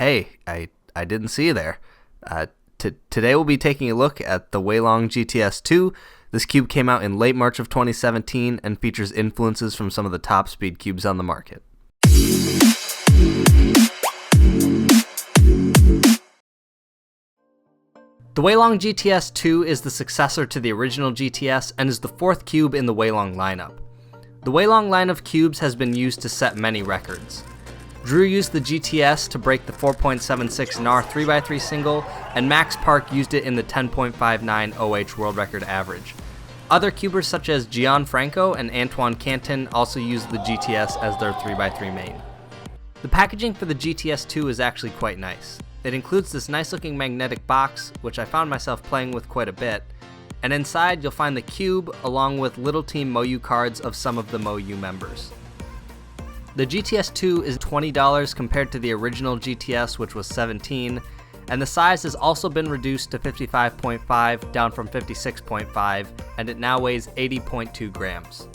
Hey, I didn't see you there. Today we'll be taking a look at the WeiLong GTS2. This cube came out in late March of 2017 and features influences from some of the top speed cubes on the market. The WeiLong GTS2 is the successor to the original GTS and is the fourth cube in the WeiLong lineup. The WeiLong line of cubes has been used to set many records. Drew used the GTS to break the 4.76 NAR 3x3 single, and Max Park used it in the 10.59 OH world record average. Other cubers such as Gianfranco and Antoine Canton also used the GTS as their 3x3 main. The packaging for the GTS2 is actually quite nice. It includes this nice looking magnetic box, which I found myself playing with quite a bit, and inside you'll find the cube along with Little Team MoYu cards of some of the MoYu members. The GTS2 is $20 compared to the original GTS, which was $17, and the size has also been reduced to 55.5 down from 56.5, and it now weighs 80.2 grams.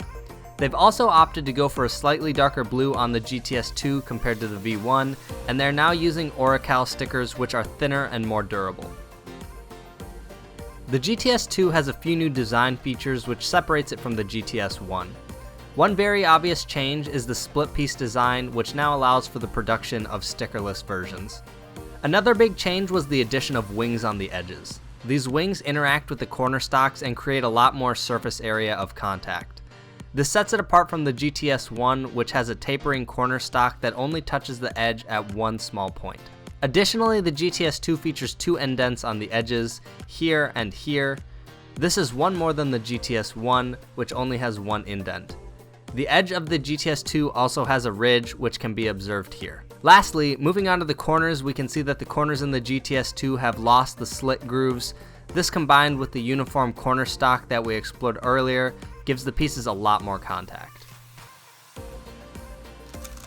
They've also opted to go for a slightly darker blue on the GTS2 compared to the V1, and they're now using Oracal stickers which are thinner and more durable. The GTS2 has a few new design features which separates it from the GTS1. One very obvious change is the split piece design, which now allows for the production of stickerless versions. Another big change was the addition of wings on the edges. These wings interact with the corner stocks and create a lot more surface area of contact. This sets it apart from the GTS1, which has a tapering corner stock that only touches the edge at one small point. Additionally, the GTS2 features two indents on the edges, here and here. This is one more than the GTS1, which only has one indent. The edge of the GTS2 also has a ridge, which can be observed here. Lastly, moving on to the corners, we can see that the corners in the GTS2 have lost the slit grooves. This, combined with the uniform corner stock that we explored earlier, gives the pieces a lot more contact.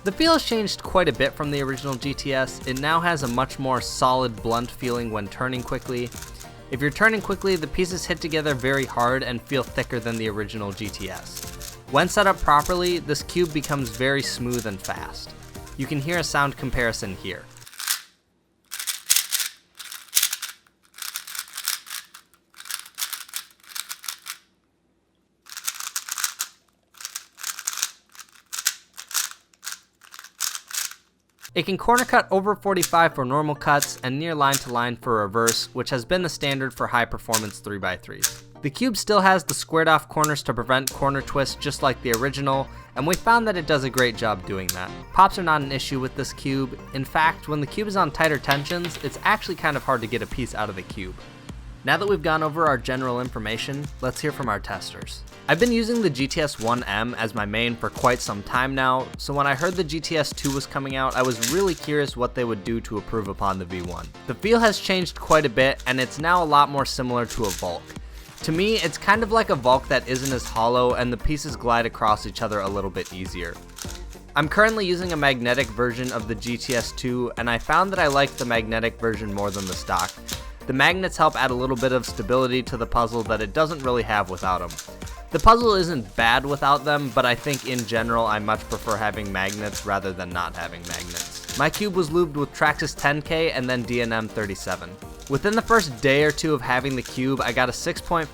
The feel has changed quite a bit from the original GTS. It now has a much more solid, blunt feeling when turning quickly. If you're turning quickly, the pieces hit together very hard and feel thicker than the original GTS. When set up properly, this cube becomes very smooth and fast. You can hear a sound comparison here. It can corner cut over 45 for normal cuts and near line to line for reverse, which has been the standard for high performance 3x3s. The cube still has the squared off corners to prevent corner twists just like the original, and we found that it does a great job doing that. Pops are not an issue with this cube. In fact, when the cube is on tighter tensions, it's actually kind of hard to get a piece out of the cube. Now that we've gone over our general information, let's hear from our testers. I've been using the GTS2 M as my main for quite some time now, so when I heard the GTS2 was coming out, I was really curious what they would do to improve upon the V1. The feel has changed quite a bit, and it's now a lot more similar to a Volk. To me, it's kind of like a Volk that isn't as hollow, and the pieces glide across each other a little bit easier. I'm currently using a magnetic version of the GTS2, and I found that I like the magnetic version more than the stock. The magnets help add a little bit of stability to the puzzle that it doesn't really have without them. The puzzle isn't bad without them, but I think in general I much prefer having magnets rather than not having magnets. My cube was lubed with Traxxas 10K and then DNM 37. Within the first day or two of having the cube, I got a 6.58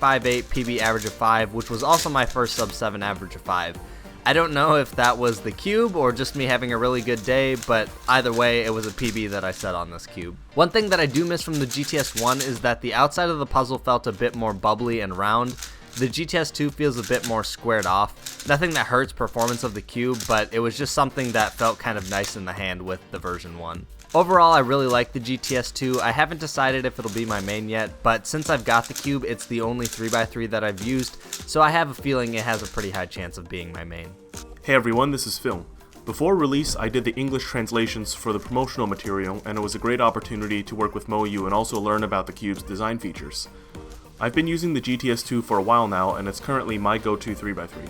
PB average of 5, which was also my first sub 7 average of 5. I don't know if that was the cube or just me having a really good day, but either way, it was a PB that I set on this cube. One thing that I do miss from the GTS1 is that the outside of the puzzle felt a bit more bubbly and round. The GTS2 feels a bit more squared off. Nothing that hurts performance of the cube, but it was just something that felt kind of nice in the hand with the version 1. Overall, I really like the GTS2. I haven't decided if it'll be my main yet, but since I've got the cube, it's the only 3x3 that I've used, so I have a feeling it has a pretty high chance of being my main. Hey everyone, this is Phil. Before release, I did the English translations for the promotional material, and it was a great opportunity to work with MoYu and also learn about the cube's design features. I've been using the GTS2 for a while now, and it's currently my go-to 3x3.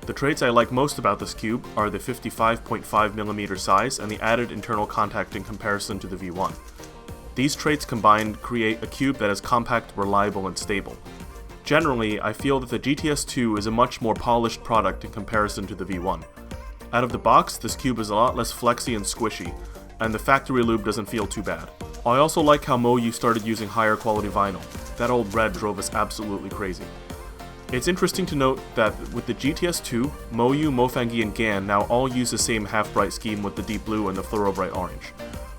The traits I like most about this cube are the 55.5mm size and the added internal contact in comparison to the V1. These traits combined create a cube that is compact, reliable, and stable. Generally, I feel that the GTS2 is a much more polished product in comparison to the V1. Out of the box, this cube is a lot less flexy and squishy, and the factory lube doesn't feel too bad. I also like how MoYu started using higher quality vinyl. That old red drove us absolutely crazy. It's interesting to note that with the GTS2, MoYu, Mofangi, and Gan now all use the same half-bright scheme with the deep blue and the fluoro bright orange.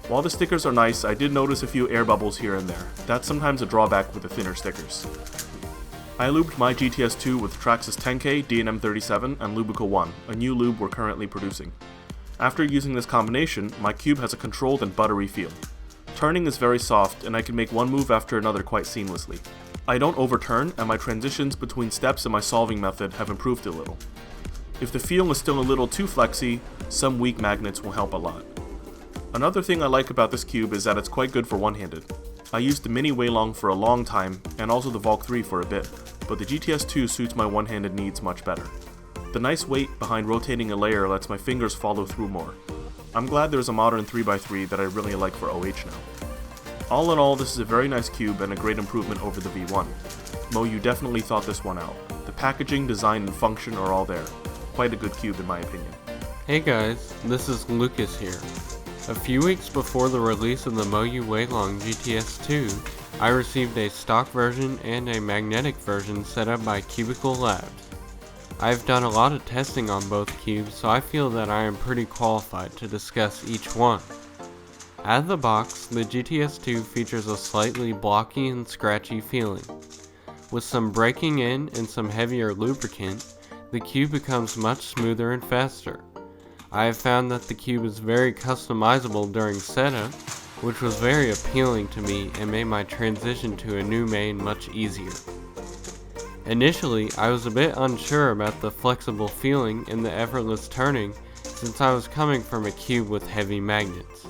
While the stickers are nice, I did notice a few air bubbles here and there. That's sometimes a drawback with the thinner stickers. I lubed my GTS2 with Traxxas 10K, D&M 37, and Lubico 1, a new lube we're currently producing. After using this combination, my cube has a controlled and buttery feel. Turning is very soft, and I can make one move after another quite seamlessly. I don't overturn, and my transitions between steps and my solving method have improved a little. If the feel is still a little too flexy, some weak magnets will help a lot. Another thing I like about this cube is that it's quite good for one-handed. I used the mini WeiLong for a long time, and also the Valk 3 for a bit, but the GTS2 suits my one-handed needs much better. The nice weight behind rotating a layer lets my fingers follow through more. I'm glad there's a modern 3x3 that I really like for OH now. All in all, this is a very nice cube and a great improvement over the V1. MoYu definitely thought this one out. The packaging, design, and function are all there. Quite a good cube in my opinion. Hey guys, this is Lucas here. A few weeks before the release of the MoYu WeiLong GTS2, I received a stock version and a magnetic version set up by TheCubicle Labs. I've done a lot of testing on both cubes, so I feel that I am pretty qualified to discuss each one. Out of the box, the GTS2 features a slightly blocky and scratchy feeling. With some breaking in and some heavier lubricant, the cube becomes much smoother and faster. I have found that the cube is very customizable during setup, which was very appealing to me and made my transition to a new main much easier. Initially, I was a bit unsure about the flexible feeling and the effortless turning since I was coming from a cube with heavy magnets.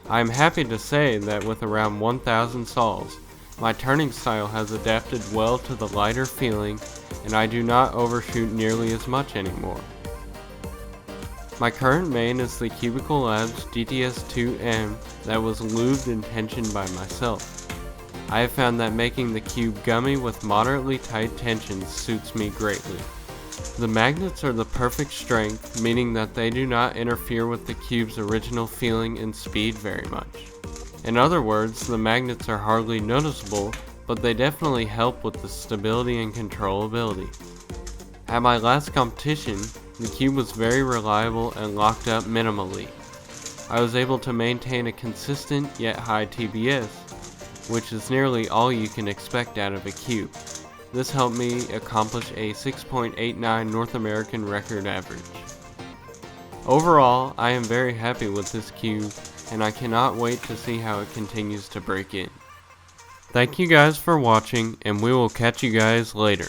I am happy to say that with around 1000 sols, my turning style has adapted well to the lighter feeling and I do not overshoot nearly as much anymore. My current main is the TheCubicle Labs GTS2 M that was lubed and tensioned by myself. I have found that making the cube gummy with moderately tight tensions suits me greatly. The magnets are the perfect strength, meaning that they do not interfere with the cube's original feeling and speed very much. In other words, the magnets are hardly noticeable, but they definitely help with the stability and controllability. At my last competition, the cube was very reliable and locked up minimally. I was able to maintain a consistent yet high TBS, which is nearly all you can expect out of a cube. This helped me accomplish a 6.89 North American record average. Overall, I am very happy with this cube, and I cannot wait to see how it continues to break in. Thank you guys for watching, and we will catch you guys later.